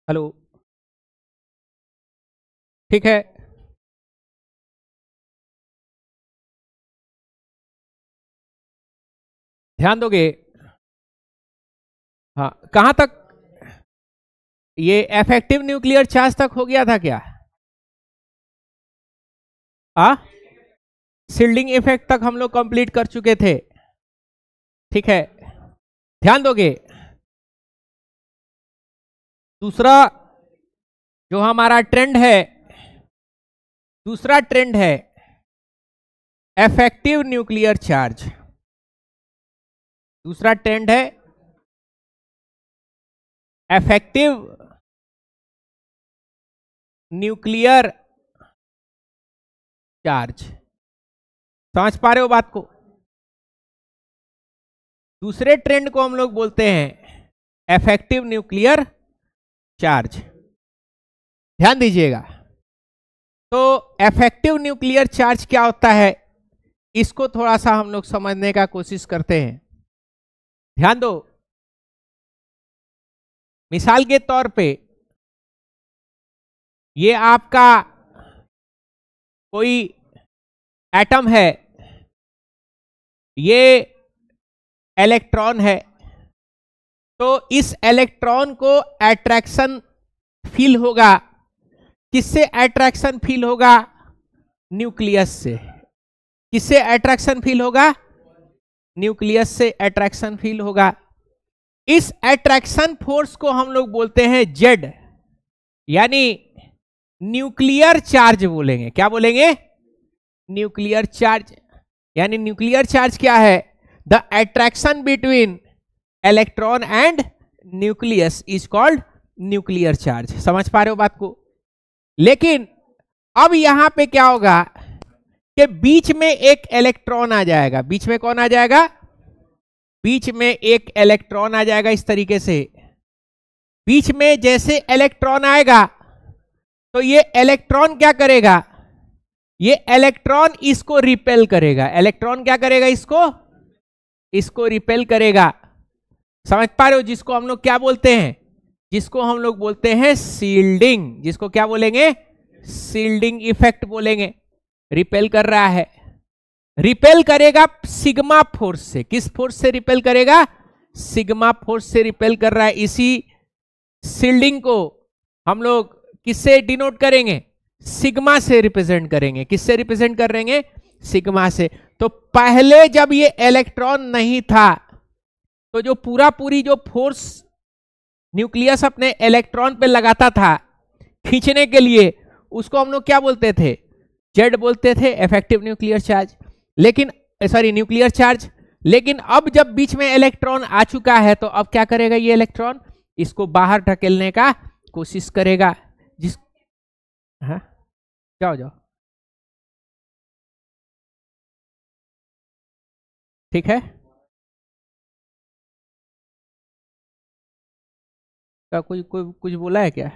Hello. ठीक है। ध्यान दोगे। हाँ, कहां तक? ये इफेक्टिव न्यूक्लियर चार्ज तक हो गया था क्या? आ शील्डिंग इफेक्ट तक हम लोग कंप्लीट कर चुके थे। ठीक है, ध्यान दोगे। दूसरा जो हमारा ट्रेंड है, दूसरा ट्रेंड है इफेक्टिव न्यूक्लियर चार्ज। दूसरा ट्रेंड है इफेक्टिव न्यूक्लियर चार्ज। समझ पा रहे हो बात को? दूसरे ट्रेंड को हम लोग बोलते हैं इफेक्टिव न्यूक्लियर चार्ज। ध्यान दीजिएगा। तो इफेक्टिव न्यूक्लियर चार्ज क्या होता है, इसको थोड़ा सा हम लोग समझने का कोशिश करते हैं। ध्यान दो। मिसाल के तौर पे ये आपका कोई एटम है, ये इलेक्ट्रॉन है। तो इस इलेक्ट्रॉन को अट्रैक्शन फील होगा। किससे अट्रैक्शन फील होगा? न्यूक्लियस से। किससे अट्रैक्शन फील होगा? न्यूक्लियस से अट्रैक्शन फील होगा। इस अट्रैक्शन फोर्स को हम लोग बोलते हैं जेड, यानी न्यूक्लियर चार्ज बोलेंगे। क्या बोलेंगे? Nuclear charge. यानी न्यूक्लियर चार्ज क्या है? The attraction between electron and nucleus is called nuclear charge. समझ पा रहे हो बात को? लेकिन अब यहां पे क्या होगा कि बीच में एक इलेक्ट्रॉन आ जाएगा। बीच में कौन आ जाएगा? बीच में एक इलेक्ट्रॉन आ जाएगा। इस तरीके से बीच में जैसे इलेक्ट्रॉन आएगा तो ये इलेक्ट्रॉन क्या करेगा? ये इलेक्ट्रॉन इसको रिपेल करेगा। इलेक्ट्रॉन क्या करेगा? इसको रिपेल करेगा। समझ पा रहे हो? जिसको हम लोग क्या बोलते हैं? जिसको हम लोग बोलते हैं शील्डिंग। जिसको क्या बोलेंगे? शील्डिंग इफेक्ट बोलेंगे। रिपेल कर रहा है। रिपेल करेगा सिग्मा फोर्स से। किस फोर्स से रिपेल करेगा? सिग्मा फोर्स से रिपेल कर रहा है। इसी शील्डिंग को हम लोग किससे डिनोट करेंगे? सिग्मा से रिप्रेजेंट करेंगे। किससे रिप्रेजेंट करेंगे? सिग्मा से। तो पहले जब ये इलेक्ट्रॉन नहीं था तो जो पूरी जो फोर्स न्यूक्लियस अपने इलेक्ट्रॉन पे लगाता था खींचने के लिए, उसको हम लोग क्या बोलते थे? जेड बोलते थे, इफेक्टिव न्यूक्लियर चार्ज। लेकिन सॉरी, न्यूक्लियर चार्ज। लेकिन अब जब बीच में इलेक्ट्रॉन आ चुका है तो अब क्या करेगा ये इलेक्ट्रॉन? इसको बाहर ढकेलने का कोशिश करेगा। हाँ, जाओ जाओ। ठीक है। क्या कोई कोई कुछ बोला है क्या?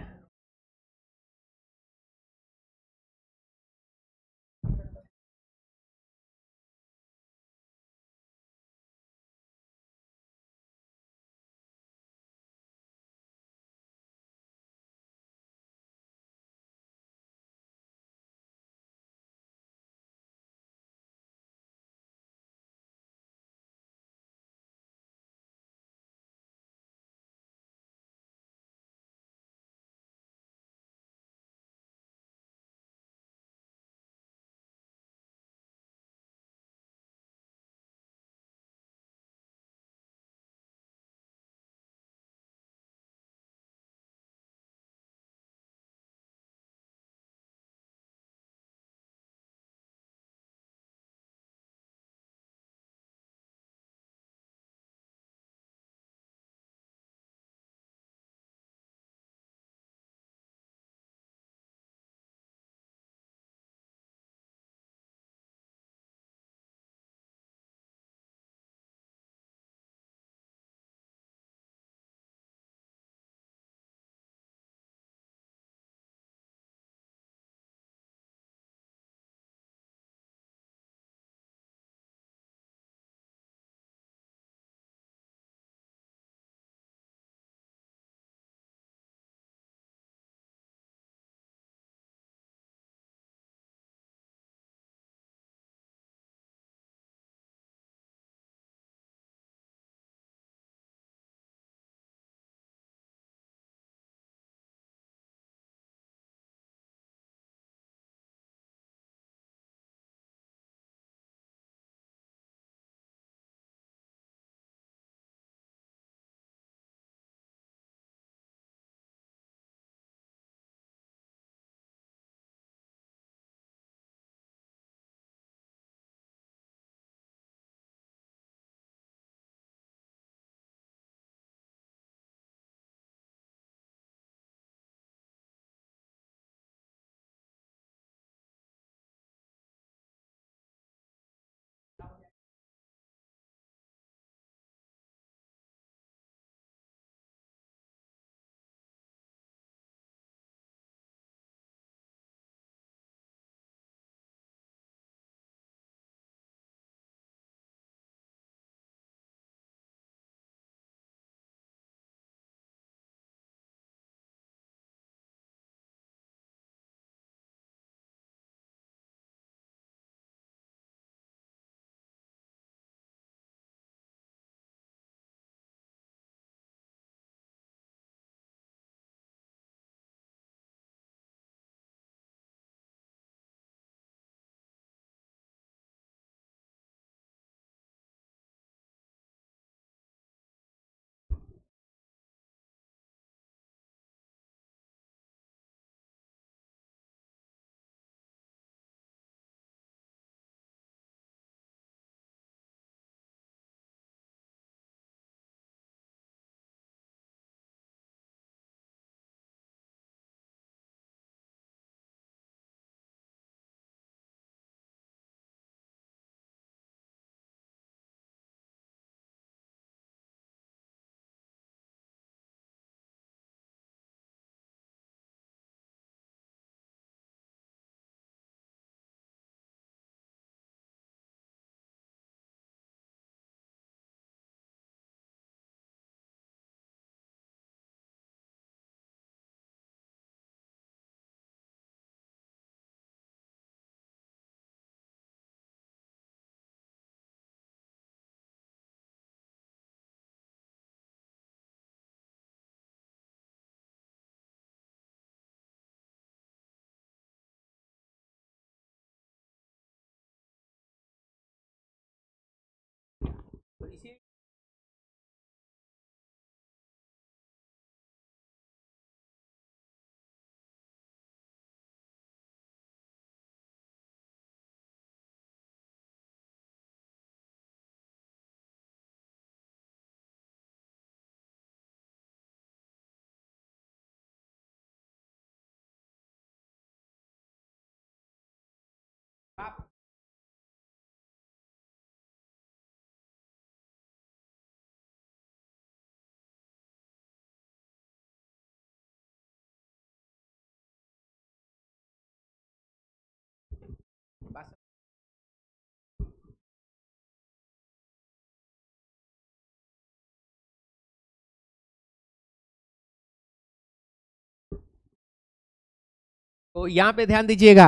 तो यहां पे ध्यान दीजिएगा,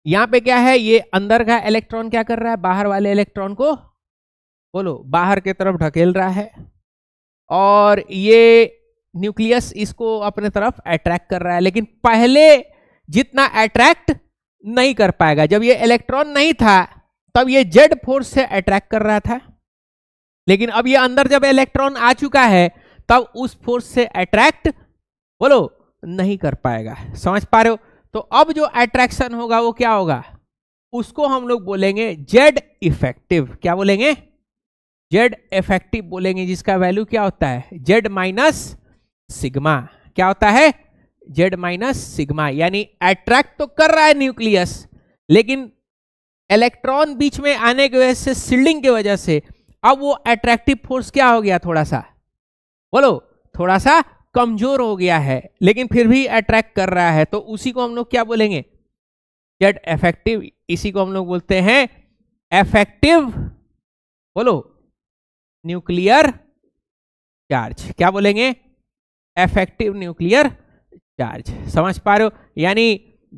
यहां पे क्या है, ये अंदर का इलेक्ट्रॉन क्या कर रहा है, बाहर वाले इलेक्ट्रॉन को बोलो बाहर की तरफ ढकेल रहा है, और ये न्यूक्लियस इसको अपने तरफ अट्रैक्ट कर रहा है। लेकिन पहले जितना अट्रैक्ट नहीं कर पाएगा, जब ये इलेक्ट्रॉन नहीं था तब ये जेड फोर्स से अट्रैक्ट कर रहा था, लेकिन अब ये अंदर जब इलेक्ट्रॉन आ चुका है तब उस फोर्स से अट्रैक्ट बोलो नहीं कर पाएगा। समझ पा रहे हो? तो अब जो अट्रैक्शन होगा वो क्या होगा, उसको हम लोग बोलेंगे जेड इफेक्टिव। क्या बोलेंगे? जेड इफेक्टिव बोलेंगे, जिसका वैल्यू क्या होता है, जेड माइनस सिग्मा। क्या होता है? Z minus sigma. यानी अट्रैक्ट तो कर रहा है न्यूक्लियस, लेकिन इलेक्ट्रॉन बीच में आने की वजह से, शील्डिंग की वजह से, अब वो अट्रैक्टिव फोर्स क्या हो गया, थोड़ा सा बोलो थोड़ा सा कमजोर हो गया है, लेकिन फिर भी अट्रैक्ट कर रहा है। तो उसी को हम लोग क्या बोलेंगे, जेड इफेक्टिव। इसी को हम लोग बोलते हैं इफेक्टिव बोलो न्यूक्लियर चार्ज। क्या बोलेंगे? Effective nuclear charge. समझ पा रहे हो? यानी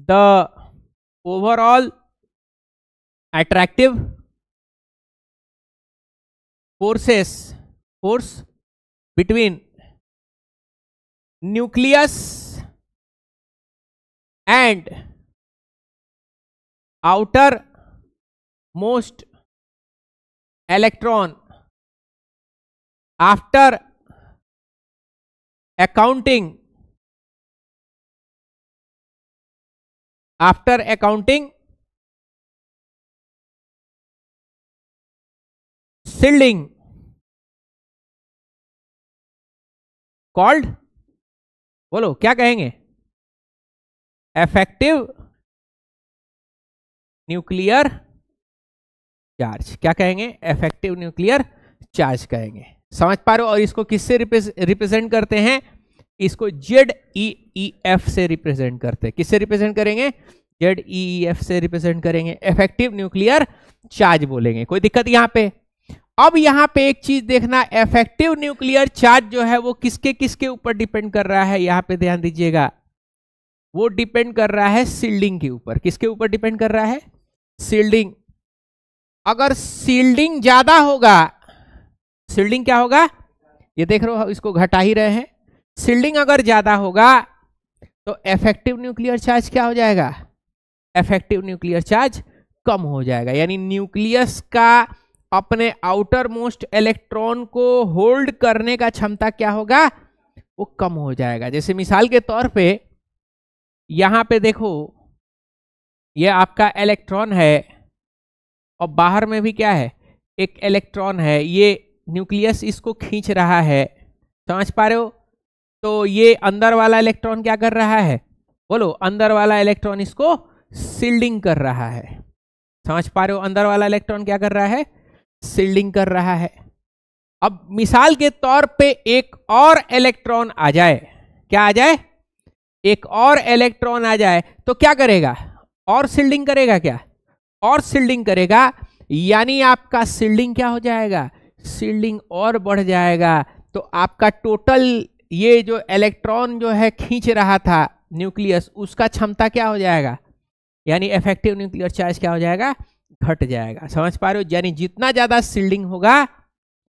the overall attractive force between nucleus and outer most electron after accounting shielding called बोलो क्या कहेंगे, इफेक्टिव न्यूक्लियर चार्ज। क्या कहेंगे? इफेक्टिव न्यूक्लियर चार्ज कहेंगे। समझ पा रहे हो? और इसको किससे रिप्रेजेंट करते हैं, इसको ZeEF से रिप्रेजेंट करते हैं। किससे रिप्रेजेंट करेंगे? ZeEF से रिप्रेजेंट करेंगे, इफेक्टिव न्यूक्लियर चार्ज बोलेंगे। कोई दिक्कत यहां पे? अब यहां पे एक चीज देखना, इफेक्टिव न्यूक्लियर चार्ज जो है वो किसके किसके ऊपर डिपेंड कर रहा है, यहां पे ध्यान दीजिएगा। वो डिपेंड कर रहा है शील्डिंग के ऊपर। किसके ऊपर डिपेंड कर रहा है? शील्डिंग। अगर शील्डिंग ज्यादा होगा, शील्डिंग क्या होगा, ये देख रहे हो इसको घटा ही रहे हैं। शील्डिंग अगर ज्यादा होगा तो इफेक्टिव न्यूक्लियर चार्ज क्या हो जाएगा, इफेक्टिव न्यूक्लियर चार्ज कम हो जाएगा। यानी न्यूक्लियस का अपने आउटर मोस्ट इलेक्ट्रॉन को होल्ड करने का क्षमता क्या होगा, वो कम हो जाएगा। जैसे मिसाल के तौर पे यहां पे देखो, ये आपका इलेक्ट्रॉन है और बाहर में भी क्या है, एक इलेक्ट्रॉन है। ये न्यूक्लियस इसको खींच रहा है। समझ पा रहे हो? तो ये अंदर वाला इलेक्ट्रॉन क्या कर रहा है, बोलो अंदर वाला इलेक्ट्रॉन इसको शील्डिंग कर रहा है। समझ पा रहे हो? अंदर वाला इलेक्ट्रॉन क्या कर रहा है, शील्डिंग कर रहा है। अब मिसाल के तौर पे एक और इलेक्ट्रॉन आ जाए, क्या आ जाए, एक और इलेक्ट्रॉन आ जाए तो क्या करेगा, और शील्डिंग करेगा। क्या? और शील्डिंग करेगा, यानी आपका शील्डिंग क्या हो जाएगा, शील्डिंग और बढ़ जाएगा। तो आपका टोटल ये जो इलेक्ट्रॉन जो है खींच रहा था न्यूक्लियस, उसका क्षमता क्या हो जाएगा, यानी इफेक्टिव न्यूक्लियर चार्ज क्या हो जाएगा, घट जाएगा। समझ पा रहे हो? यानी जितना ज्यादा शील्डिंग होगा,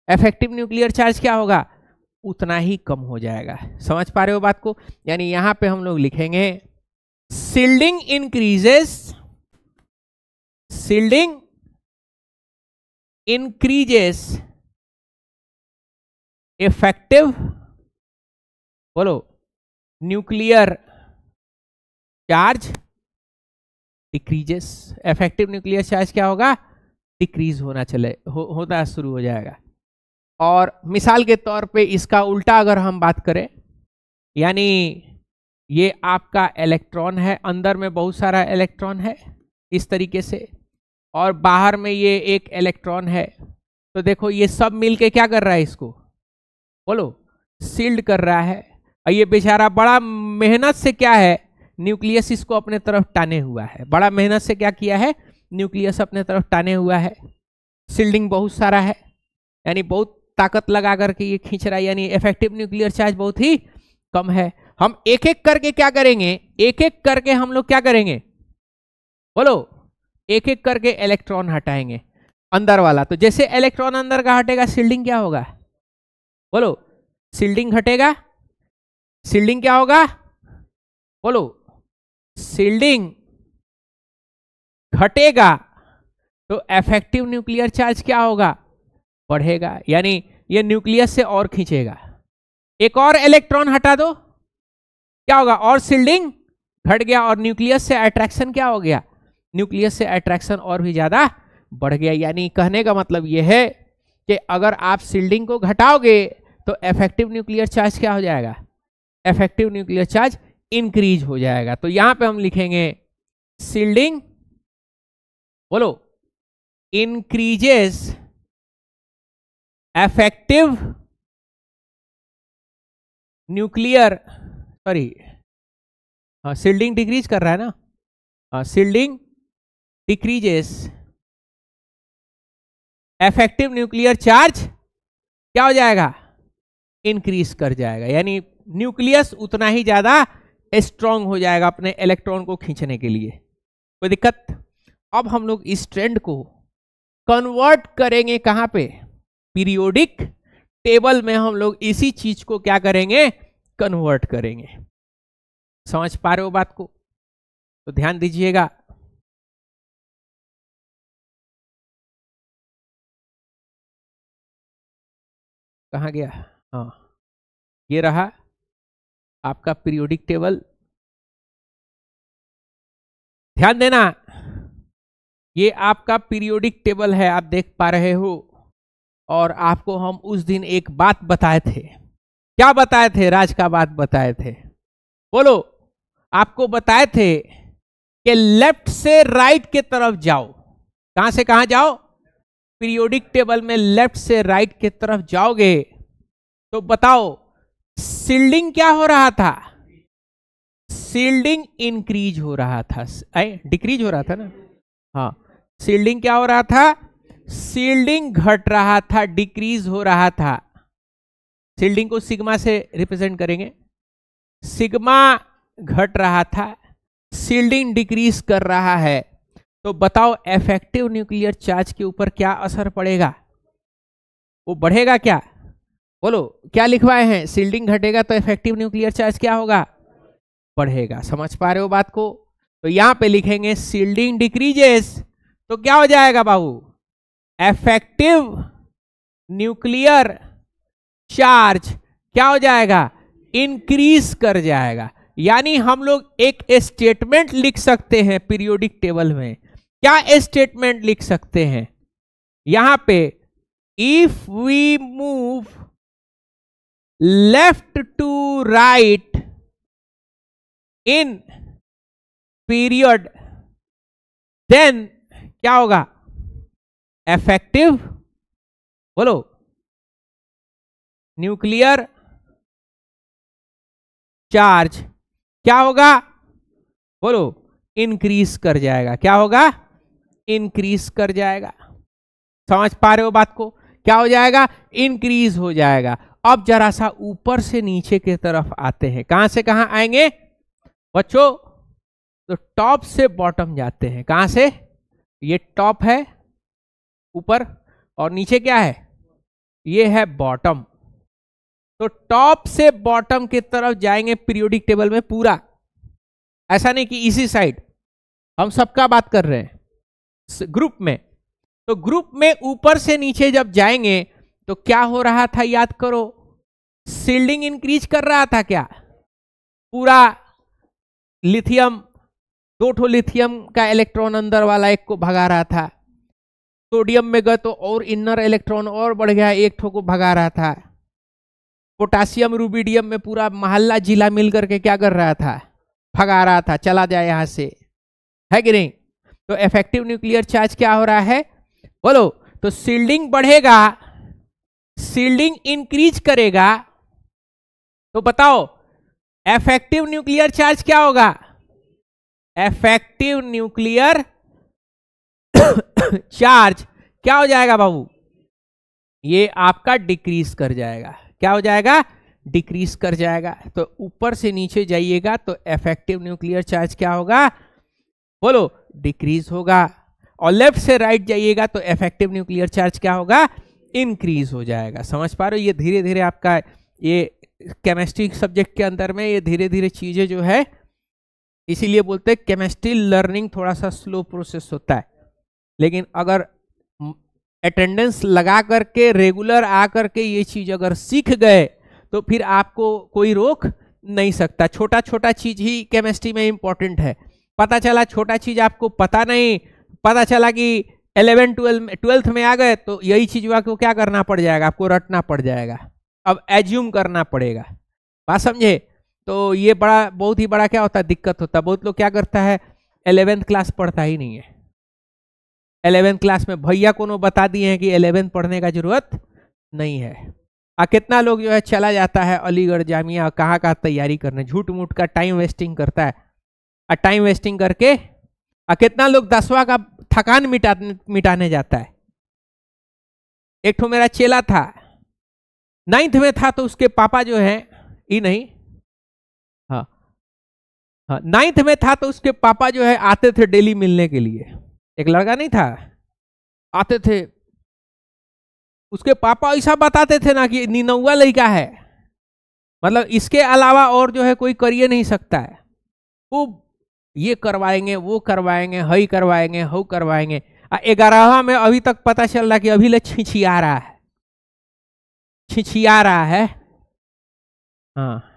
इफेक्टिव न्यूक्लियर चार्ज क्या होगा, उतना ही कम हो जाएगा। समझ पा रहे हो बात को? यानी यहां पे हम लोग लिखेंगे shielding increases, shielding increases effective, बोलो, nuclear charge decreases. Effective nuclear charge क्या होगा? डिक्रीज होना होना शुरू हो जाएगा। और मिसाल के तौर पे इसका उल्टा अगर हम बात करें, यानी ये आपका इलेक्ट्रॉन है, अंदर में बहुत सारा इलेक्ट्रॉन है इस तरीके से, और बाहर में ये एक इलेक्ट्रॉन है, तो देखो ये सब मिलके क्या कर रहा है? इसको बोलो, सील्ड कर रहा है। और ये बेचारा बड़ा मेहनत से क्या है, न्यूक्लियस इसको अपने तरफ टाने हुआ है। बड़ा मेहनत से क्या किया है? न्यूक्लियस अपने तरफ टाने हुआ है। सील्डिंग बहुत सारा है, यानी बहुत ताकत लगा करके ये खींच रहा है, यानी इफेक्टिव न्यूक्लियर चार्ज बहुत ही कम है। हम एक एक करके क्या करेंगे? एक एक करके हम लोग क्या करेंगे? बोलो, एक एक करके इलेक्ट्रॉन हटाएंगे अंदर वाला। तो जैसे इलेक्ट्रॉन अंदर का हटेगा, सील्डिंग क्या होगा? बोलो, सील्डिंग हटेगा। सील्डिंग क्या होगा? बोलो, सील्डिंग घटेगा तो इफेक्टिव न्यूक्लियर चार्ज क्या होगा? बढ़ेगा, यानी ये न्यूक्लियस से और खींचेगा। एक और इलेक्ट्रॉन हटा दो, क्या होगा? और सील्डिंग घट गया, और न्यूक्लियस से अट्रैक्शन क्या हो गया? न्यूक्लियस से अट्रैक्शन और भी ज्यादा बढ़ गया। यानी कहने का मतलब यह है कि अगर आप सील्डिंग को घटाओगे तो इफेक्टिव न्यूक्लियर चार्ज क्या हो जाएगा? इफेक्टिव न्यूक्लियर चार्ज इंक्रीज हो जाएगा। तो यहां पे हम लिखेंगे सील्डिंग, बोलो, increases effective nuclear, sorry, shielding decrease कर रहा है ना, shielding decreases effective nuclear charge क्या हो जाएगा? इंक्रीज कर जाएगा, यानी न्यूक्लियस उतना ही ज्यादा स्ट्रांग हो जाएगा अपने इलेक्ट्रॉन को खींचने के लिए। कोई दिक्कत? अब हम लोग इस ट्रेंड को कन्वर्ट करेंगे कहां पे? पीरियोडिक टेबल में हम लोग इसी चीज को क्या करेंगे? कन्वर्ट करेंगे। समझ पा रहे हो बात को? तो ध्यान दीजिएगा। कहां गया? हाँ, ये रहा आपका पीरियोडिक टेबल। ध्यान देना, ये आपका पीरियोडिक टेबल है, आप देख पा रहे हो। और आपको हम उस दिन एक बात बताए थे। क्या बताए थे? राज का बात बताए थे। बोलो, आपको बताए थे कि लेफ्ट से राइट के तरफ जाओ। कहां से कहां जाओ? पीरियोडिक टेबल में लेफ्ट से राइट के तरफ जाओगे तो बताओ, सील्डिंग क्या हो रहा था? सील्डिंग इंक्रीज हो रहा था, डिक्रीज हो रहा था ना? हाँ, सील्डिंग क्या हो रहा था? सील्डिंग घट रहा था, डिक्रीज हो रहा था। सील्डिंग को सिग्मा से रिप्रेजेंट करेंगे। सिग्मा घट रहा था, सील्डिंग डिक्रीज कर रहा है। तो बताओ, इफेक्टिव न्यूक्लियर चार्ज के ऊपर क्या असर पड़ेगा? वो बढ़ेगा क्या? बोलो, क्या लिखवाए हैं? सील्डिंग घटेगा तो इफेक्टिव न्यूक्लियर चार्ज क्या होगा? बढ़ेगा। समझ पा रहे हो बात को? तो यहां पे लिखेंगे सील्डिंग डिक्रीजेस, तो क्या हो जाएगा बाबू? इफेक्टिव न्यूक्लियर चार्ज क्या हो जाएगा? इंक्रीज कर जाएगा। यानी हम लोग एक स्टेटमेंट लिख सकते हैं पीरियोडिक टेबल में। क्या स्टेटमेंट लिख सकते हैं यहां पे? If we move left to right in period, then क्या होगा? इफेक्टिव, बोलो, न्यूक्लियर चार्ज क्या होगा? बोलो, इंक्रीज कर जाएगा। क्या होगा? इंक्रीज कर जाएगा। समझ पा रहे हो बात को? क्या हो जाएगा? इंक्रीज हो जाएगा। अब जरा सा ऊपर से नीचे की तरफ आते हैं। कहां से कहां आएंगे बच्चों? तो टॉप से बॉटम जाते हैं। कहां से? ये टॉप है ऊपर, और नीचे क्या है? ये है बॉटम। तो टॉप से बॉटम की तरफ जाएंगे पीरियोडिक टेबल में पूरा। ऐसा नहीं कि इसी साइड, हम सबका बात कर रहे हैं ग्रुप में। तो ग्रुप में ऊपर से नीचे जब जाएंगे तो क्या हो रहा था, याद करो, शील्डिंग इंक्रीज कर रहा था क्या, पूरा लिथियम, 2 ठो लिथियम का इलेक्ट्रॉन अंदर वाला एक को भगा रहा था, सोडियम में गए तो और इनर इलेक्ट्रॉन और बढ़ गया, 1 ठो को भगा रहा था, पोटासियम रुबिडियम में पूरा मोहल्ला जिला मिल करके क्या कर रहा था, भगा रहा था, चला जाए यहां से, है कि नहीं। तो इफेक्टिव न्यूक्लियर चार्ज क्या हो रहा है, बोलो। तो शील्डिंग बढ़ेगा, शील्डिंग इंक्रीज करेगा, तो बताओ इफेक्टिव न्यूक्लियर चार्ज क्या होगा, इफेक्टिव न्यूक्लियर चार्ज क्या हो जाएगा बाबू, ये आपका डिक्रीज कर जाएगा, क्या हो जाएगा, डिक्रीज कर जाएगा। तो ऊपर से नीचे जाइएगा तो इफेक्टिव न्यूक्लियर चार्ज क्या होगा, बोलो, डिक्रीज होगा, और लेफ्ट से राइट जाइएगा तो इफेक्टिव न्यूक्लियर चार्ज क्या होगा, इंक्रीज हो जाएगा। समझ पा रहे हो, ये धीरे धीरे आपका ये केमिस्ट्री सब्जेक्ट के अंदर में ये धीरे धीरे चीजें जो है, इसीलिए बोलते हैं केमिस्ट्री लर्निंग थोड़ा सा स्लो प्रोसेस होता है, लेकिन अगर अटेंडेंस लगा करके रेगुलर आ करके ये चीज अगर सीख गए तो फिर आपको कोई रोक नहीं सकता। छोटा छोटा चीज ही केमिस्ट्री में इंपॉर्टेंट है। पता चला छोटा चीज आपको पता नहीं, पता चला कि 11 12th में आ गए तो यही चीज आपको क्या करना पड़ जाएगा, आपको रटना पड़ जाएगा, अब एज्यूम करना पड़ेगा, बात समझे। तो ये बड़ा बहुत ही बड़ा क्या होता है, दिक्कत होता है। बहुत लोग क्या करता है 11th क्लास पढ़ता ही नहीं है, 11th क्लास में भैया कोनो बता दिए हैं कि 11th पढ़ने का जरूरत नहीं है। कितना लोग जो है चला जाता है अलीगढ़ जामिया, कहाँ कहाँ तैयारी करने, झूठ मूठ का टाइम वेस्टिंग करता है, और टाइम वेस्टिंग करके कितना लोग 10वां का थकान मिटाने जाता है। एक ठो मेरा चेला था, 9th में था, तो उसके पापा जो है ही नहीं, हाँ 9th में था तो उसके पापा जो है आते थे डेली मिलने के लिए। एक लड़का नहीं था, आते थे, उसके पापा ऐसा बताते थे ना कि निनौवा लड़का है, मतलब इसके अलावा और जो है कोई कर नहीं सकता है, वो ये करवाएंगे, वो करवाएंगे, हई करवाएंगे, हऊ करवाएंगे। 11वां में अभी तक पता चल रहा कि अभी ले छिछिया रहा है, छिछिया रहा है, हाँ,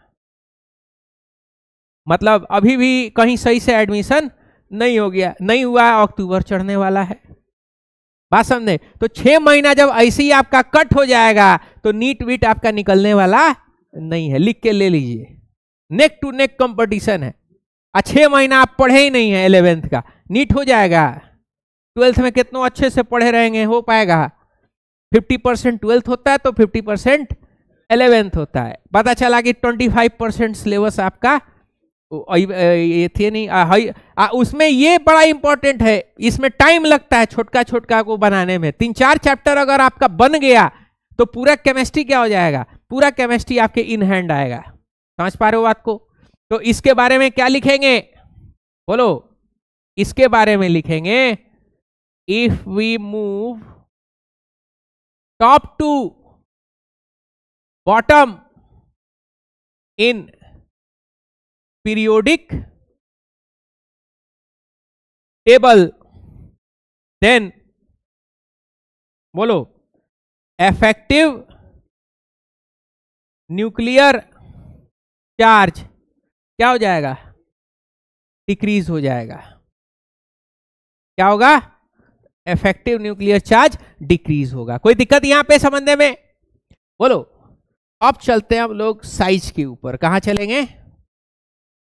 मतलब अभी भी कहीं सही से एडमिशन नहीं हो गया, नहीं हुआ, अक्टूबर चढ़ने वाला है, बात समझे। तो 6 महीना जब ऐसे ही आपका कट हो जाएगा तो नीट वीट आपका निकलने वाला नहीं है, लिख के ले लीजिए, नेक टू नेक कंपटीशन है। 6 महीना आप पढ़े ही नहीं है 11th का, नीट हो जाएगा। 12th में कितना अच्छे से पढ़े रहेंगे, हो पाएगा। 50% 12th होता है तो 50% 11th होता है। पता चला कि 25% सिलेबस आपका ये थे नहीं, उसमें ये बड़ा इंपॉर्टेंट है, इसमें टाइम लगता है छोटका छोटका को बनाने में। 3-4 चैप्टर अगर आपका बन गया तो पूरा केमिस्ट्री क्या हो जाएगा, पूरा केमिस्ट्री आपके इन हैंड आएगा। समझ पा रहे हो बात को। तो इसके बारे में क्या लिखेंगे, बोलो, इसके बारे में लिखेंगे, if we move top to bottom in periodic table, then बोलो effective nuclear charge क्या हो जाएगा, डिक्रीज हो जाएगा। क्या होगा, इफेक्टिव न्यूक्लियर चार्ज डिक्रीज होगा। कोई दिक्कत यहां पे समझने में, बोलो। अब चलते हैं हम लोग साइज के ऊपर, कहां चलेंगे,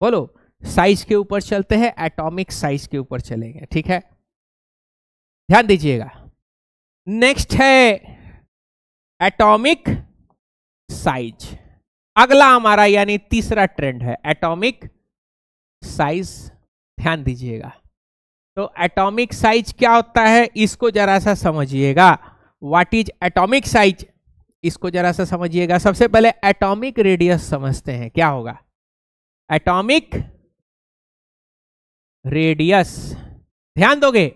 बोलो, साइज के ऊपर चलते हैं, एटॉमिक साइज के ऊपर चलेंगे, ठीक है, ध्यान दीजिएगा। नेक्स्ट है एटॉमिक साइज, अगला हमारा यानी तीसरा ट्रेंड है एटॉमिक साइज, ध्यान दीजिएगा। तो एटॉमिक साइज क्या होता है, इसको जरा सा समझिएगा। व्हाट इज एटॉमिक साइज, इसको जरा सा समझिएगा। सबसे पहले एटॉमिक रेडियस समझते हैं, क्या होगा एटॉमिक रेडियस, ध्यान दोगे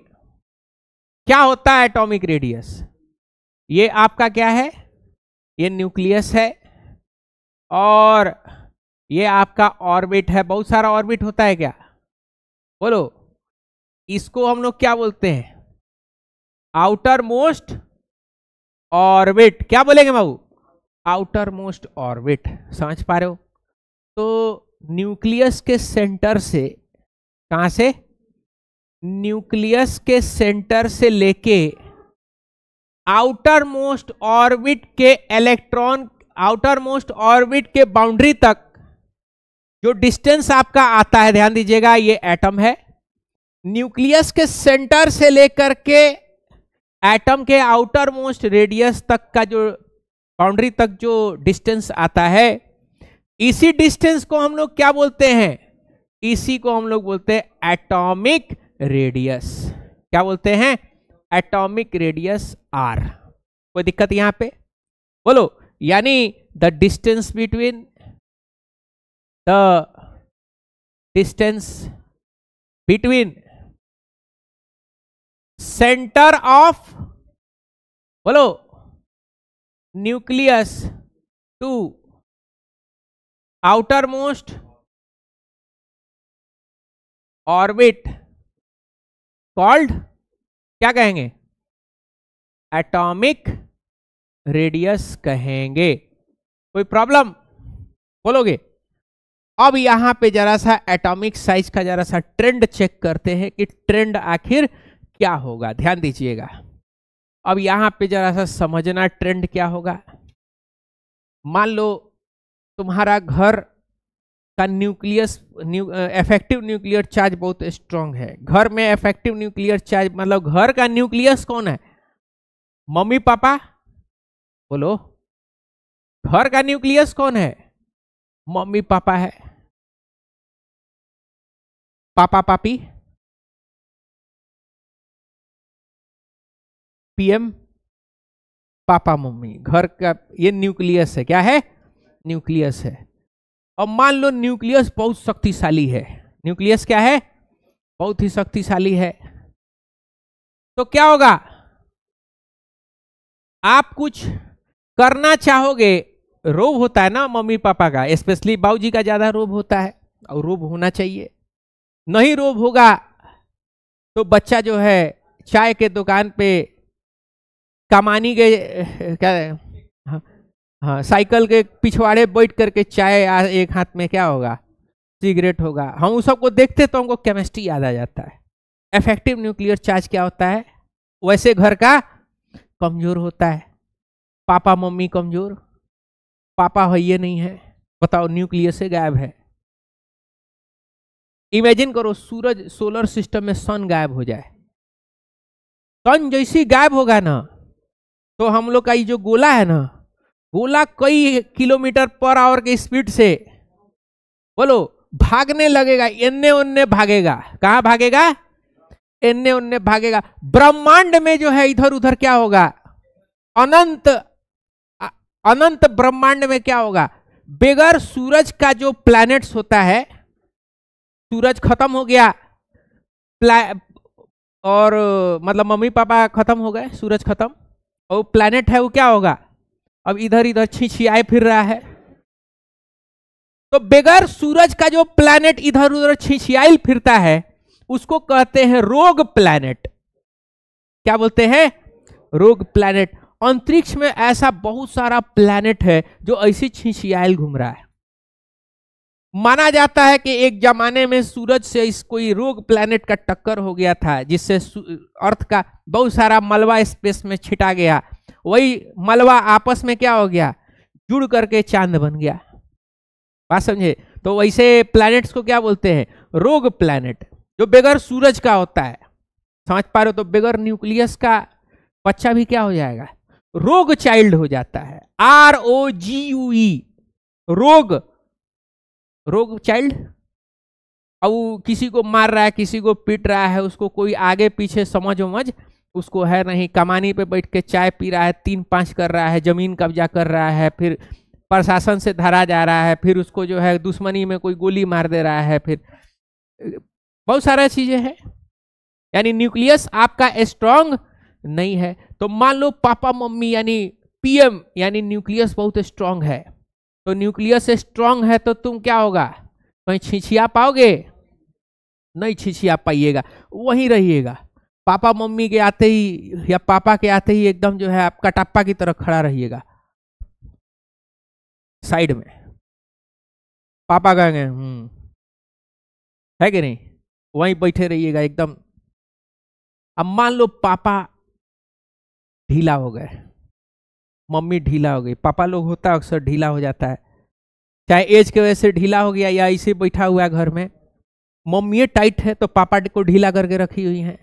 क्या होता है एटॉमिक रेडियस। ये आपका क्या है, ये न्यूक्लियस है और ये आपका ऑर्बिट है। बहुत सारा ऑर्बिट होता है क्या, बोलो, इसको हम लोग क्या बोलते हैं, आउटर मोस्ट ऑर्बिट, क्या बोलेंगे बाबू, आउटर मोस्ट ऑर्बिट, समझ पा रहे हो। तो न्यूक्लियस के सेंटर से, कहां से, न्यूक्लियस के सेंटर से लेके आउटर मोस्ट ऑर्बिट के इलेक्ट्रॉन, आउटर मोस्ट ऑर्बिट के बाउंड्री तक जो डिस्टेंस आपका आता है, ध्यान दीजिएगा, ये एटम है। न्यूक्लियस के सेंटर से लेकर के एटम के आउटर मोस्ट रेडियस तक का जो बाउंड्री तक जो डिस्टेंस आता है, इसी डिस्टेंस को हम लोग क्या बोलते हैं, इसी को हम लोग बोलते हैं एटॉमिक रेडियस। क्या बोलते हैं, एटॉमिक रेडियस आर। कोई दिक्कत यहां पे, बोलो। यानी the distance between, the distance between centre of, बोलो, nucleus to outermost orbit called, क्या कहेंगे, एटॉमिक रेडियस कहेंगे। कोई प्रॉब्लम, बोलोगे। अब यहां पे जरा सा एटॉमिक साइज का जरा सा ट्रेंड चेक करते हैं कि ट्रेंड आखिर क्या होगा, ध्यान दीजिएगा। अब यहां पे जरा सा समझना ट्रेंड क्या होगा। मान लो तुम्हारा घर का न्यूक्लियस, इफेक्टिव न्यूक्लियर चार्ज बहुत स्ट्रांग है। घर में इफेक्टिव न्यूक्लियर चार्ज मतलब घर का न्यूक्लियस कौन है, मम्मी पापा, बोलो। घर का न्यूक्लियस कौन है, मम्मी पापा है, पापा पापी, पीएम, पापा मम्मी। घर का ये न्यूक्लियस है, क्या है, न्यूक्लियस है। अब मान लो न्यूक्लियस बहुत शक्तिशाली है, न्यूक्लियस क्या है, बहुत ही शक्तिशाली है। तो क्या होगा, आप कुछ करना चाहोगे, रोब होता है ना मम्मी पापा का, स्पेशली बाबूजी का ज्यादा रोब होता है, और रोब होना चाहिए। नहीं रोब होगा तो बच्चा जो है चाय के दुकान पे कमानी के क्या, हाँ, साइकिल के पिछवाड़े बैठ करके चाय, एक हाथ में क्या होगा, सिगरेट होगा। हम उस सबको देखते तो हमको केमिस्ट्री याद आ जाता है। इफेक्टिव न्यूक्लियर चार्ज क्या होता है, वैसे घर का कमजोर होता है। पापा मम्मी कमजोर, पापा है ये नहीं है, बताओ न्यूक्लियस से गायब है। इमेजिन करो सूरज, सोलर सिस्टम में सन गायब हो जाए, सन जैसी गायब होगा ना, तो हम लोग का ये जो गोला है ना, गोला कई किलोमीटर पर आवर के स्पीड से, बोलो, भागने लगेगा, इन्ने उन्ने भागेगा। कहां भागेगा, इन्ने उन्ने भागेगा। ब्रह्मांड में जो है इधर उधर क्या होगा, अनंत अनंत ब्रह्मांड में क्या होगा, बगैर सूरज का जो प्लैनेट्स होता है, सूरज खत्म हो गया, और मतलब मम्मी पापा खत्म हो गए, सूरज खत्म, और प्लैनेट है वो क्या होगा, अब इधर इधर छिछियाए फिर रहा है। तो बगैर सूरज का जो प्लैनेट इधर उधर छिछियाए फिरता है, उसको कहते हैं रोग प्लैनेट। क्या बोलते हैं, रोग प्लैनेट। अंतरिक्ष में ऐसा बहुत सारा प्लैनेट है जो ऐसे छिछियाए घूम रहा है। माना जाता है कि एक जमाने में सूरज से इस कोई रोग प्लैनेट का टक्कर हो गया था, जिससे अर्थ का बहुत सारा मलबा स्पेस में छिटा गया। वही मलबा आपस में क्या हो गया, जुड़ करके चांद बन गया। बात समझे। तो वैसे प्लैनेट्स को क्या बोलते हैं, रोग प्लैनेट, जो बगैर सूरज का होता है। समझ पा रहे हो। तो बगैर न्यूक्लियस का बच्चा भी क्या हो जाएगा, रोग चाइल्ड हो जाता है। ROGUE, रोग, रोग चाइल्ड। अब किसी को मार रहा है, किसी को पीट रहा है, उसको कोई आगे पीछे समझ उमझ उसको है नहीं, कमानी पे बैठ के चाय पी रहा है, 3-5 कर रहा है, जमीन कब्जा कर रहा है, फिर प्रशासन से धरा जा रहा है, फिर उसको जो है दुश्मनी में कोई गोली मार दे रहा है, फिर बहुत सारा चीजें हैं। यानी न्यूक्लियस आपका स्ट्रांग नहीं है। तो मान लो पापा मम्मी यानी PM यानी न्यूक्लियस बहुत स्ट्रांग है। तो न्यूक्लियस स्ट्रांग है तो तुम क्या होगा, कहीं छिछिया पाओगे, नहीं छिछिया पाइएगा, वहीं रहिएगा। पापा मम्मी के आते ही या पापा के आते ही एकदम जो है आप कटप्पा की तरह खड़ा रहिएगा साइड में। पापा कहेंगे है कि नहीं, वहीं बैठे रहिएगा एकदम। अब मान लो पापा ढीला हो गए, मम्मी ढीला हो गई, पापा लोग होता है अक्सर ढीला हो जाता है, चाहे एज की वजह से ढीला हो गया या ऐसे बैठा हुआ है घर में। मम्मी टाइट है तो पापा को ढीला करके रखी हुई है।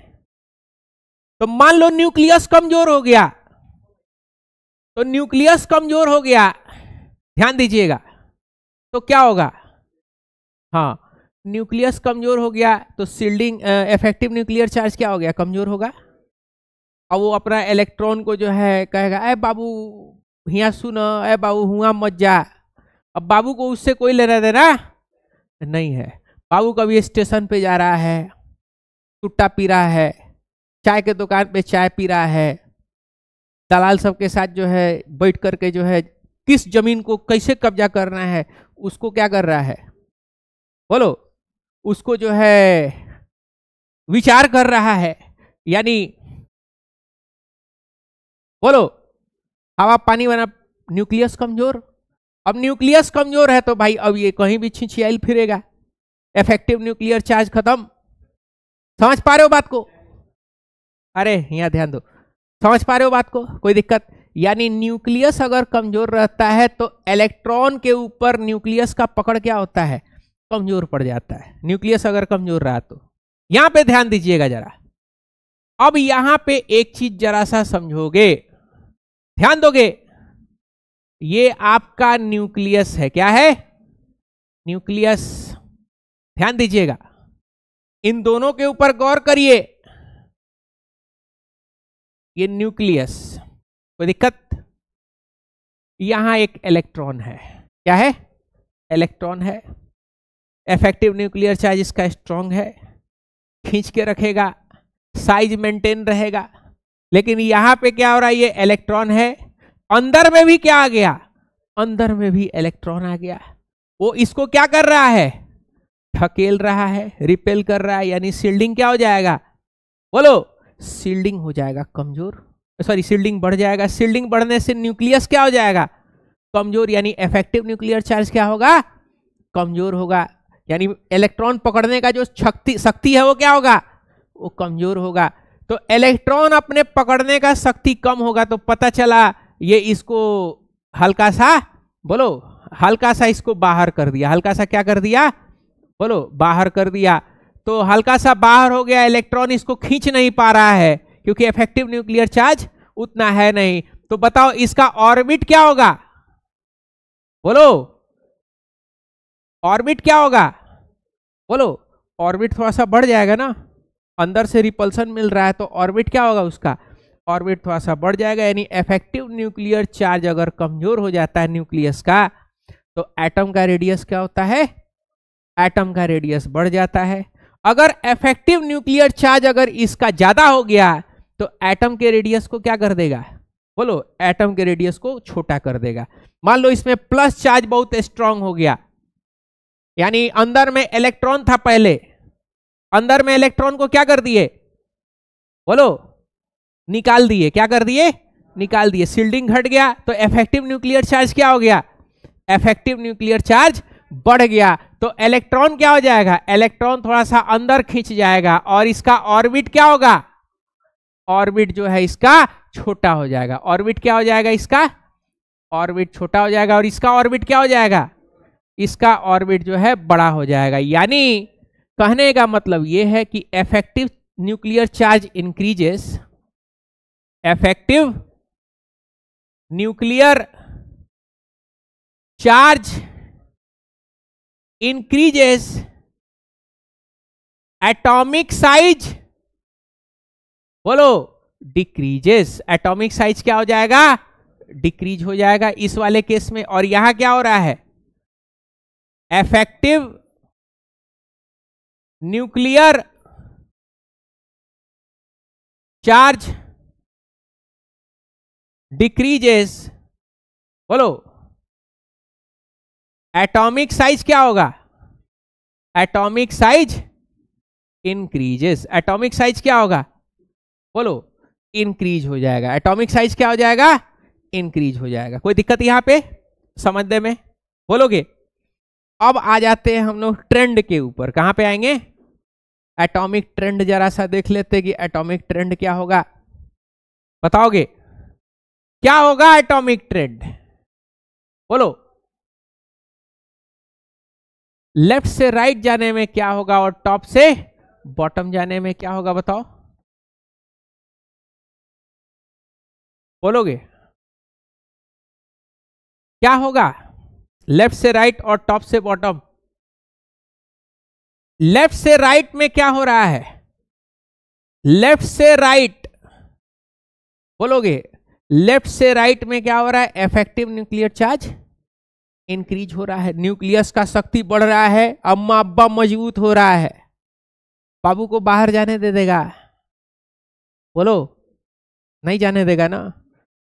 तो मान लो न्यूक्लियस कमजोर हो गया, तो न्यूक्लियस कमजोर हो गया, ध्यान दीजिएगा, तो क्या होगा, हाँ न्यूक्लियस कमजोर हो गया तो शील्डिंग इफेक्टिव न्यूक्लियर चार्ज क्या हो गया, कमजोर होगा। अब वो अपना इलेक्ट्रॉन को जो है कहेगा ए बाबू हिया सुन, ए बाबू हुआ मत जा। अब बाबू को उससे कोई लेना देना नहीं है। बाबू कभी स्टेशन पे जा रहा है, सुट्टा पी रहा है, चाय के दुकान पे चाय पी रहा है, दलाल सबके साथ जो है बैठ करके जो है किस जमीन को कैसे कब्जा करना है उसको क्या कर रहा है, बोलो, उसको जो है विचार कर रहा है। यानी बोलो हवा पानी बना, न्यूक्लियस कमजोर। अब न्यूक्लियस कमजोर है तो भाई अब ये कहीं भी छिछियाल फिरेगा, इफेक्टिव न्यूक्लियर चार्ज खत्म। समझ पा रहे हो बात को, अरे यहाँ ध्यान दो, समझ पा रहे हो बात को, कोई दिक्कत। यानी न्यूक्लियस अगर कमजोर रहता है तो इलेक्ट्रॉन के ऊपर न्यूक्लियस का पकड़ क्या होता है, कमजोर पड़ जाता है। न्यूक्लियस अगर कमजोर रहा तो यहां पे ध्यान दीजिएगा जरा। अब यहां पे एक चीज जरा सा समझोगे, ध्यान दोगे, ये आपका न्यूक्लियस है, क्या है, न्यूक्लियस। ध्यान दीजिएगा, इन दोनों के ऊपर गौर करिए, ये न्यूक्लियस, कोई दिक्कत। यहां एक इलेक्ट्रॉन है, क्या है, इलेक्ट्रॉन है। इफेक्टिव न्यूक्लियर चार्ज इसका स्ट्रांग है, खींच के रखेगा, साइज मेंटेन रहेगा। लेकिन यहां पे क्या हो रहा है, ये इलेक्ट्रॉन है, अंदर में भी क्या आ गया, अंदर में भी इलेक्ट्रॉन आ गया। वो इसको क्या कर रहा है, ढकेल रहा है, रिपेल कर रहा है। यानी शील्डिंग क्या हो जाएगा, बोलो, शील्डिंग हो जाएगा कमजोर, सॉरी शील्डिंग बढ़ जाएगा। शील्डिंग बढ़ने से न्यूक्लियस क्या हो जाएगा, कमजोर। यानी इफेक्टिव न्यूक्लियर चार्ज क्या होगा, कमजोर होगा। यानी इलेक्ट्रॉन पकड़ने का जो शक्ति है वो क्या होगा, वो कमजोर होगा। तो इलेक्ट्रॉन अपने पकड़ने का शक्ति कम होगा, तो पता चला ये इसको हल्का सा, बोलो, हल्का सा इसको बाहर कर दिया। हल्का सा क्या कर दिया, बोलो, बाहर कर दिया। तो हल्का सा बाहर हो गया, इलेक्ट्रॉन इसको खींच नहीं पा रहा है क्योंकि इफेक्टिव न्यूक्लियर चार्ज उतना है नहीं। तो बताओ इसका ऑर्बिट क्या होगा, बोलो, ऑर्बिट क्या होगा, बोलो, ऑर्बिट थोड़ा सा बढ़ जाएगा ना, अंदर से रिपल्सन मिल रहा है तो ऑर्बिट क्या होगा उसका, ऑर्बिट थोड़ा सा बढ़ जाएगा। यानी इफेक्टिव न्यूक्लियर चार्ज अगर कमजोर हो जाता है न्यूक्लियस का, तो एटम का रेडियस क्या होता है, एटम का रेडियस बढ़ जाता है। अगर इफेक्टिव न्यूक्लियर चार्ज अगर इसका ज्यादा हो गया तो एटम के रेडियस को क्या कर देगा, बोलो, एटम के रेडियस को छोटा कर देगा। मान लो इसमें प्लस चार्ज बहुत स्ट्रांग हो गया, यानी अंदर में इलेक्ट्रॉन था पहले, अंदर में इलेक्ट्रॉन को क्या कर दिए, बोलो, निकाल दिए। क्या कर दिए, निकाल दिए। शील्डिंग घट गया तो इफेक्टिव न्यूक्लियर चार्ज क्या हो गया, इफेक्टिव न्यूक्लियर चार्ज बढ़ गया। तो इलेक्ट्रॉन क्या हो जाएगा, इलेक्ट्रॉन थोड़ा सा अंदर खींच जाएगा और इसका ऑर्बिट क्या होगा, ऑर्बिट जो है इसका छोटा हो जाएगा। ऑर्बिट क्या हो जाएगा, इसका ऑर्बिट छोटा हो जाएगा और इसका ऑर्बिट क्या हो जाएगा, इसका ऑर्बिट जो है बड़ा हो जाएगा। यानी कहने का मतलब यह है कि effective nuclear charge increases, effective nuclear charge increases, atomic size, बोलो, डिक्रीजेस। एटॉमिक साइज क्या हो जाएगा, डिक्रीज हो जाएगा इस वाले केस में। और यहां क्या हो रहा है, इफेक्टिव न्यूक्लियर चार्ज डिक्रीजेस, बोलो, एटॉमिक साइज क्या होगा, atomic size increases. Atomic size क्या होगा, बोलो, इंक्रीज हो जाएगा। एटॉमिक साइज क्या हो जाएगा? इंक्रीज हो जाएगा। कोई दिक्कत यहां पे समझने में? बोलोगे? अब आ जाते हैं हम लोग ट्रेंड के ऊपर। कहां पे आएंगे? एटॉमिक ट्रेंड जरा सा देख लेते कि एटॉमिक ट्रेंड क्या होगा। बताओगे क्या होगा एटॉमिक ट्रेंड? बोलो, लेफ्ट से राइट जाने में क्या होगा और टॉप से बॉटम जाने में क्या होगा? बताओ, बोलोगे क्या होगा? लेफ्ट से राइट और टॉप से बॉटम। लेफ्ट से राइट में क्या हो रहा है? लेफ्ट से राइट, बोलोगे लेफ्ट से राइट में क्या हो रहा है? इफेक्टिव न्यूक्लियर चार्ज इंक्रीज हो रहा है, न्यूक्लियस का शक्ति बढ़ रहा है, अम्मा अब्बा मजबूत हो रहा है। बाबू को बाहर जाने दे देगा? बोलो, नहीं जाने देगा ना,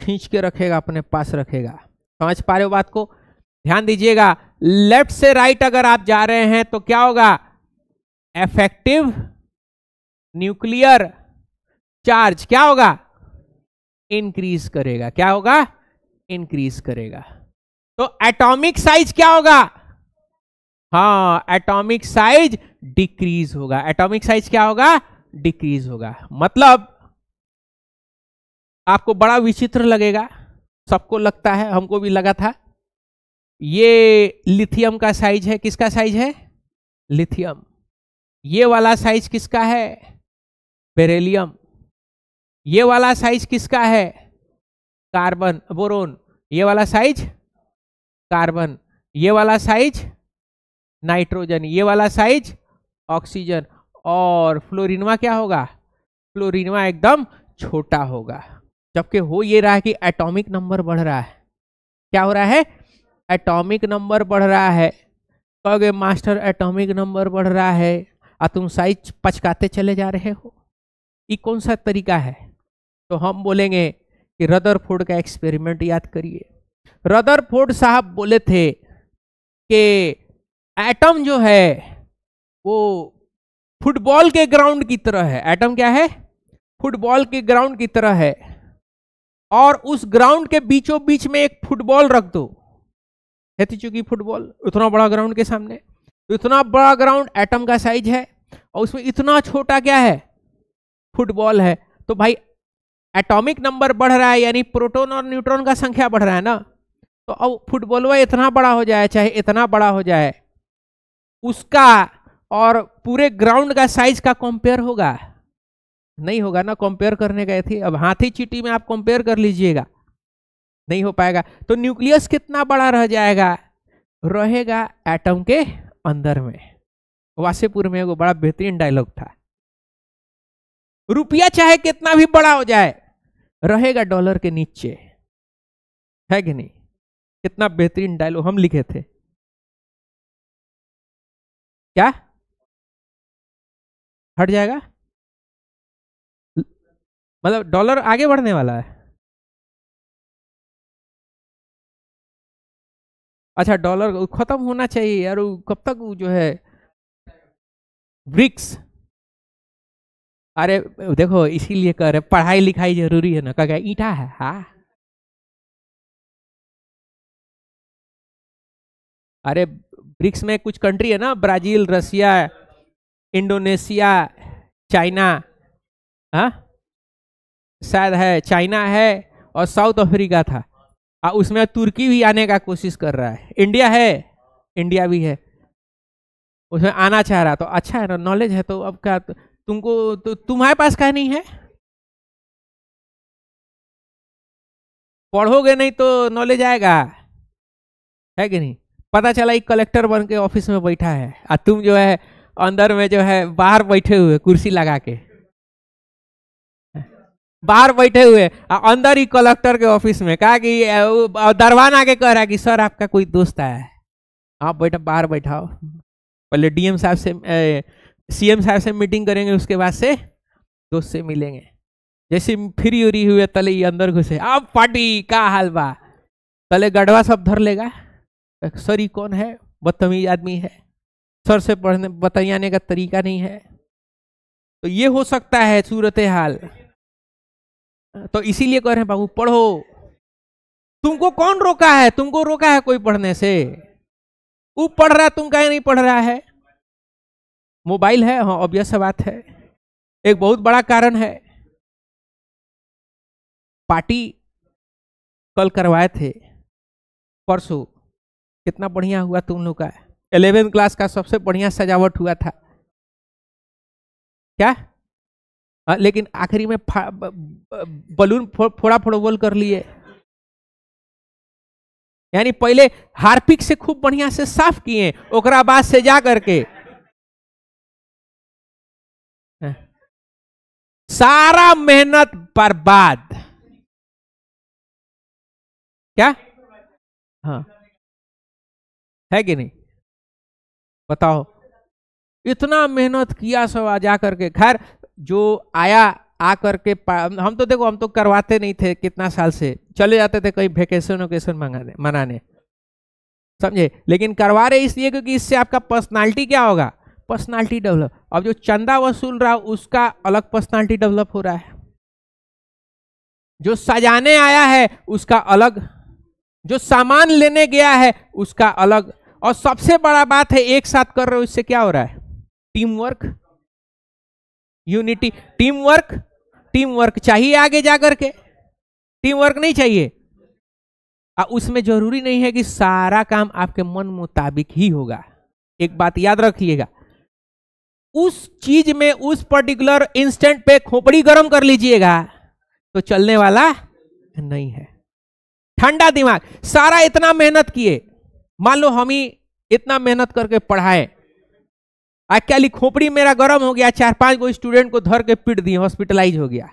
खींच के रखेगा, अपने पास रखेगा। समझ पा रहे हो बात को? ध्यान दीजिएगा, लेफ्ट से राइट अगर आप जा रहे हैं तो क्या होगा? इफेक्टिव न्यूक्लियर चार्ज क्या होगा? इंक्रीज करेगा। क्या होगा? इंक्रीज करेगा। तो एटॉमिक साइज क्या होगा? हाँ, एटॉमिक साइज डिक्रीज होगा। एटॉमिक साइज क्या होगा? डिक्रीज होगा। मतलब आपको बड़ा विचित्र लगेगा, सबको लगता है, हमको भी लगा था। ये लिथियम का साइज है। किसका साइज है? लिथियम। ये वाला साइज किसका है? बेरिलियम। ये वाला साइज किसका है? Carbon, boron. ये वाला साइज कार्बन। ये वाला साइज नाइट्रोजन। ये वाला साइज ऑक्सीजन। और फ्लोरीनवा क्या होगा? फ्लोरीनवा एकदम छोटा होगा। जबकि हो ये रहा है कि एटॉमिक नंबर बढ़ रहा है। क्या हो रहा है? एटॉमिक नंबर बढ़ रहा है। कहोगे मास्टर एटॉमिक नंबर बढ़ रहा है और तुम साइज पचकाते चले जा रहे हो, ये कौन सा तरीका है? तो हम बोलेंगे कि रदरफोर्ड का एक्सपेरिमेंट याद करिए। रदरफोर्ड साहब बोले थे कि एटम जो है वो फुटबॉल के ग्राउंड की तरह है। एटम क्या है? फुटबॉल के ग्राउंड की तरह है। और उस ग्राउंड के बीचों बीच में एक फुटबॉल रख दो, है चूंकि फुटबॉल उतना बड़ा ग्राउंड के सामने, तो इतना बड़ा ग्राउंड एटम का साइज है और उसमें इतना छोटा क्या है? फुटबॉल है। तो भाई एटॉमिक नंबर बढ़ रहा है, यानी प्रोटॉन और न्यूट्रॉन का संख्या बढ़ रहा है ना। तो अब फुटबॉल वह इतना बड़ा हो जाए, चाहे इतना बड़ा हो जाए, उसका और पूरे ग्राउंड का साइज का कंपेयर होगा? नहीं होगा ना। कंपेयर करने गए थे, अब हाथी चींटी में आप कंपेयर कर लीजिएगा, नहीं हो पाएगा। तो न्यूक्लियस कितना बड़ा रह जाएगा? रहेगा एटम के अंदर में। वासेपुर में वो बड़ा बेहतरीन डायलॉग था, रुपया चाहे कितना भी बड़ा हो जाए रहेगा डॉलर के नीचे, है कि नहीं? कितना बेहतरीन डायलॉग हम लिखे थे। क्या हट जाएगा? मतलब डॉलर आगे बढ़ने वाला है? अच्छा, डॉलर खत्म होना चाहिए यार। कब तक वो जो है ब्रिक्स, अरे देखो इसीलिए कह रहे पढ़ाई लिखाई जरूरी है ना। क्या ईटा है? हाँ, अरे ब्रिक्स में कुछ कंट्री है ना, ब्राजील, रसिया, इंडोनेशिया, चाइना, हाँ शायद है, चाइना है और साउथ अफ्रीका था। उसमें तुर्की भी आने का कोशिश कर रहा है। इंडिया है, इंडिया भी है, उसमें आना चाह रहा। तो अच्छा है ना, नॉलेज है। तो अब क्या तुमको तो तुम्हारे पास क्या नहीं है? पढ़ोगे नहीं तो नॉलेज आएगा, है कि नहीं? पता चला एक कलेक्टर बन के ऑफिस में बैठा है और तुम जो है अंदर में जो है बाहर बैठे हुए कुर्सी लगा के, बाहर बैठे हुए अंदर ही कलेक्टर के ऑफिस में। कहा कि दरवान आके कह रहा है कि सर आपका कोई दोस्त आया है, आप बैठा बाहर बैठाओ, पहले डीएम साहब से सीएम साहब से मीटिंग करेंगे, उसके बाद से दोस्त से मिलेंगे। जैसे फ्री उरी हुए तले ही अंदर घुसे, अब पार्टी का हाल बा, तले गढ़वा सब धर लेगा। सर ये कौन है? बदतमीज आदमी है, सर से पढ़ने बताने का तरीका नहीं है। तो ये हो सकता है सूरत हाल। तो इसीलिए कह रहे हैं बाबू पढ़ो। तुमको कौन रोका है? तुमको रोका है कोई पढ़ने से? वो पढ़ रहा है, तुम कहीं नहीं पढ़ रहा है? मोबाइल है, हाँ ऑब्वियस सा बात है। एक बहुत बड़ा कारण है। पार्टी कल करवाए थे, परसों, कितना बढ़िया हुआ तुम लोग का। 11th क्लास का सबसे बढ़िया सजावट हुआ था क्या? लेकिन आखिरी में बलून फोड़ा फोड़ोल कर लिए। यानी पहले हार्पिक से खूब बढ़िया से साफ किए, ओकरा बाद से जा करके सारा मेहनत बर्बाद। क्या? हाँ है कि नहीं? बताओ, इतना मेहनत किया सब आ जा करके। खैर जो आया आ करके, हम तो देखो, हम तो करवाते नहीं थे, कितना साल से चले जाते थे कहीं वेकेशन वेकेशन मनाने, समझे। लेकिन करवा रहे इसलिए क्योंकि इससे आपका पर्सनालिटी क्या होगा? Personality develop. अब जो चंदा वसूल रहा उसका अलग पर्सनालिटी डेवलप हो रहा है, जो सजाने आया है उसका अलग, जो सामान लेने गया है उसका अलग। और सबसे बड़ा बात है, एक साथ कर रहे हो, इससे क्या हो रहा है? Team work, unity. Team work, team work चाहिए आगे जाकर के, टीम वर्क नहीं चाहिए। उसमें जरूरी नहीं है कि सारा काम आपके मन मुताबिक ही होगा। एक बात याद रखिएगा, उस चीज में उस पर्टिकुलर इंस्टेंट पे खोपड़ी गर्म कर लीजिएगा तो चलने वाला नहीं है। ठंडा दिमाग, सारा इतना मेहनत किए, मान लो हम ही इतना मेहनत करके पढ़ाए, एक्चुअली खोपड़ी मेरा गर्म हो गया, 4-5 गो स्टूडेंट को धर के पीट दिए, हॉस्पिटलाइज हो गया,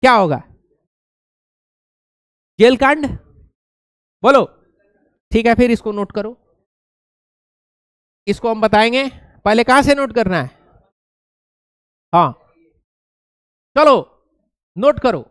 क्या होगा? जेल कांड। बोलो, ठीक है, फिर इसको नोट करो, इसको हम बताएंगे। पहले कहां से नोट करना है? हाँ चलो नोट करो।